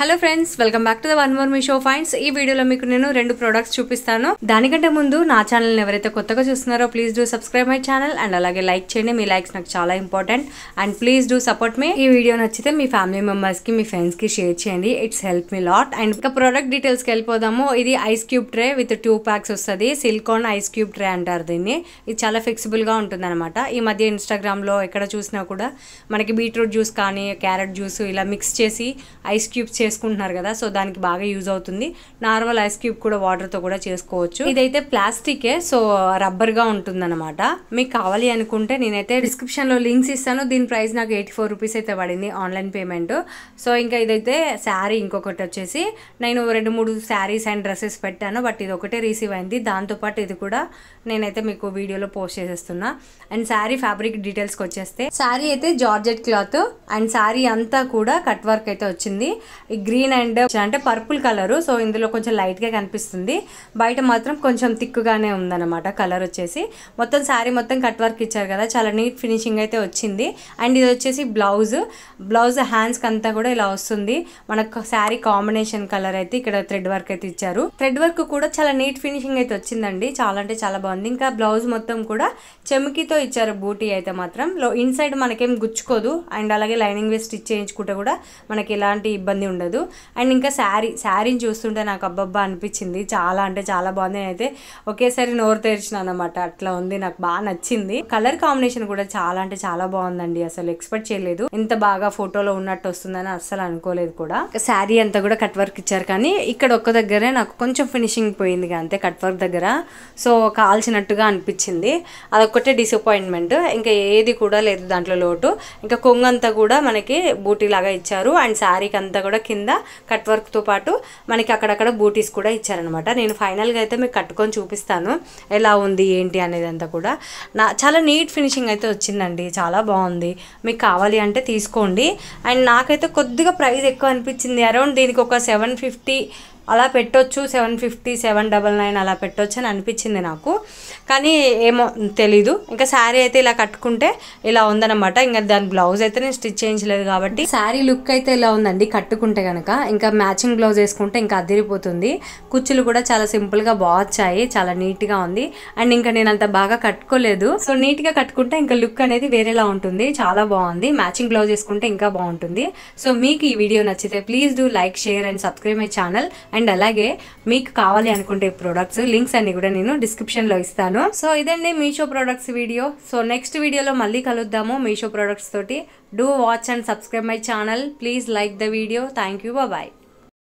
Hello friends, welcome back to the one more Meesho finds. ఈ వీడియోలో మీకు నేను రెండు ప్రొడక్ట్స్ చూపిస్తాను. దానికంటే ముందు నా ఛానల్ని ఎవరైతే కొత్తగా చూస్తున్నారో please do subscribe my channel and అలాగే లైక్ చేయండి. మీ లైక్స్ నాకు చాలా important and please do support me. ఈ వీడియో నచ్చితే మీ ఫ్యామిలీ మెంబర్స్కి మీ ఫ్రెండ్స్కి షేర్ చేయండి. It's help me lot. And ఇంకా ప్రొడక్ట్ డీటెయిల్స్కి వెళ్ళిపోదాము. ఇది ice cube tray with 2 packs వస్తుంది. సిలికాన్ ఐస్ క్యూబ్ ట్రే అంటారు దీన్ని. ఇది చాలా ఫ్లెక్సిబుల్గా ఉంటుంది అనమాట. ఈ మధ్య ఇన్స్టాగ్రామ్లో ఎక్కడ చూసినా కూడా మనకి బీట్రూట్ జ్యూస్ కానీ క్యారెట్ జ్యూస్ ఇలా మిక్స్ చేసి ఐస్ క్యూబ్స్ చేసుకుంటున్నారు కదా, సో దానికి బాగా యూజ్ అవుతుంది. నార్మల్ ఐస్ క్యూబ్ కూడా వాటర్తో కూడా చేసుకోవచ్చు. ఇదైతే ప్లాస్టికే, సో రబ్బర్గా ఉంటుంది అనమాట. మీకు కావాలి అనుకుంటే నేనైతే డిస్క్రిప్షన్లో లింక్స్ ఇస్తాను. దీని ప్రైస్ నాకు 84 రూపీస్ అయితే పడింది ఆన్లైన్ పేమెంట్. సో ఇంకా ఇదైతే శారీ. ఇంకొకటి వచ్చేసి నేను 2-3 శారీస్ అండ్ డ్రెస్సెస్ పెట్టాను, బట్ ఇది ఒకటే రిసీవ్ అయింది. దాంతోపాటు ఇది కూడా నేనైతే మీకు వీడియోలో పోస్ట్ చేసేస్తున్నా. అండ్ శారీ ఫ్యాబ్రిక్ డీటెయిల్స్కి వచ్చేస్తే శారీ అయితే జార్జెట్ క్లాత్ అండ్ శారీ అంతా కూడా కట్ వర్క్ అయితే వచ్చింది. ఈ గ్రీన్ అండ్ అంటే పర్పుల్ కలర్, సో ఇందులో కొంచెం లైట్గా కనిపిస్తుంది. బయట మాత్రం కొంచెం థిక్గానే ఉందన్నమాట కలర్ వచ్చేసి. మొత్తం శారీ మొత్తం కట్ వర్క్ ఇచ్చారు కదా, చాలా నీట్ ఫినిషింగ్ అయితే వచ్చింది. అండ్ ఇది వచ్చేసి బ్లౌజ్ హ్యాండ్స్కి అంతా కూడా ఇలా వస్తుంది. మనకు శారీ కాంబినేషన్ కలర్ అయితే ఇక్కడ థ్రెడ్ వర్క్ అయితే ఇచ్చారు. థ్రెడ్ వర్క్ కూడా చాలా నీట్ ఫినిషింగ్ అయితే వచ్చిందండి. చాలా అంటే చాలా బాగుంది. ఇంకా బ్లౌజ్ మొత్తం కూడా చెమ్కితో ఇచ్చారు. బూటీ అయితే మాత్రం ఇన్సైడ్ మనకేం గుచ్చుకోదు. అండ్ అలాగే లైనింగ్ వేసి స్టిచ్ చేయించుకుంటే కూడా మనకి ఎలాంటి ఇబ్బంది ఉండదు. అండ్ ఇంకా శారీని చూస్తుంటే నాకు అబ్బబ్బా అనిపించింది. చాలా అంటే చాలా బాగుంది. నేనైతే ఒకేసారి నోరు తెరిచిన అనమాట, అట్లా ఉంది. నాకు బాగా నచ్చింది. కలర్ కాంబినేషన్ కూడా చాలా అంటే చాలా బాగుందండి. అసలు ఎక్స్పెక్ట్ చేయలేదు ఇంత బాగా ఫోటోలో ఉన్నట్టు వస్తుందని అస్సలు అనుకోలేదు కూడా. శారీ అంతా కూడా కట్ వర్క్ ఇచ్చారు, కానీ ఇక్కడ ఒక్క దగ్గరే నాకు కొంచెం ఫినిషింగ్ పోయింది అంతే, కట్ వర్క్ దగ్గర. సో కాల్చినట్టుగా అనిపించింది. అదొక్కటే డిసప్పాయింట్మెంట్. ఇంకా ఏది కూడా లేదు దాంట్లో లోటు. ఇంకా కొంగంతా కూడా మనకి బూటీ లాగా ఇచ్చారు. అండ్ శారీకి అంతా కూడా కింద కట్ వర్క్తో పాటు మనకి అక్కడక్కడ బూటీస్ కూడా ఇచ్చారనమాట. నేను ఫైనల్గా అయితే మీకు కట్టుకొని చూపిస్తాను ఎలా ఉంది ఏంటి అనేది అంతా కూడా. చాలా నీట్ ఫినిషింగ్ అయితే వచ్చిందండి, చాలా బాగుంది. మీకు కావాలి అంటే తీసుకోండి. అండ్ నాకైతే కొద్దిగా ప్రైస్ ఎక్కువ అనిపించింది. అరౌండ్ దీనికి ఒక 750 అలా పెట్టొచ్చు, 750, 799 అలా పెట్టొచ్చు అని అనిపించింది నాకు. కానీ ఏమో తెలీదు. ఇంకా శారీ అయితే ఇలా కట్టుకుంటే ఇలా ఉందన్నమాట. ఇంకా దాని బ్లౌజ్ అయితే నేను స్టిచ్ చేయించలేదు కాబట్టి శారీ లుక్ అయితే ఇలా ఉందండి కట్టుకుంటే కనుక. ఇంకా మ్యాచింగ్ బ్లౌజ్ వేసుకుంటే ఇంకా అదిరిపోతుంది. కుచ్చులు కూడా చాలా సింపుల్గా బాగుచ్చాయి, చాలా నీట్గా ఉంది. అండ్ ఇంకా నేను అంత బాగా కట్టుకోలేదు, సో నీట్గా కట్టుకుంటే ఇంకా లుక్ అనేది వేరేలా ఉంటుంది. చాలా బాగుంది. మ్యాచింగ్ బ్లౌజ్ వేసుకుంటే ఇంకా బాగుంటుంది. సో మీకు ఈ వీడియో నచ్చితే please do like, share and subscribe my channel. And అలాగే మీకు కావాలి అనుకుంటే ప్రొడక్ట్స్ లింక్స్ అన్ని కూడా నేను డిస్క్రిప్షన్లో ఇస్తాను. సో ఇదండి Meesho products video. So next వీడియోలో మళ్ళీ కలుద్దాము మీషో ప్రొడక్ట్స్ తోటి. Do watch and subscribe my channel. Please like the video. Thank you. Bye.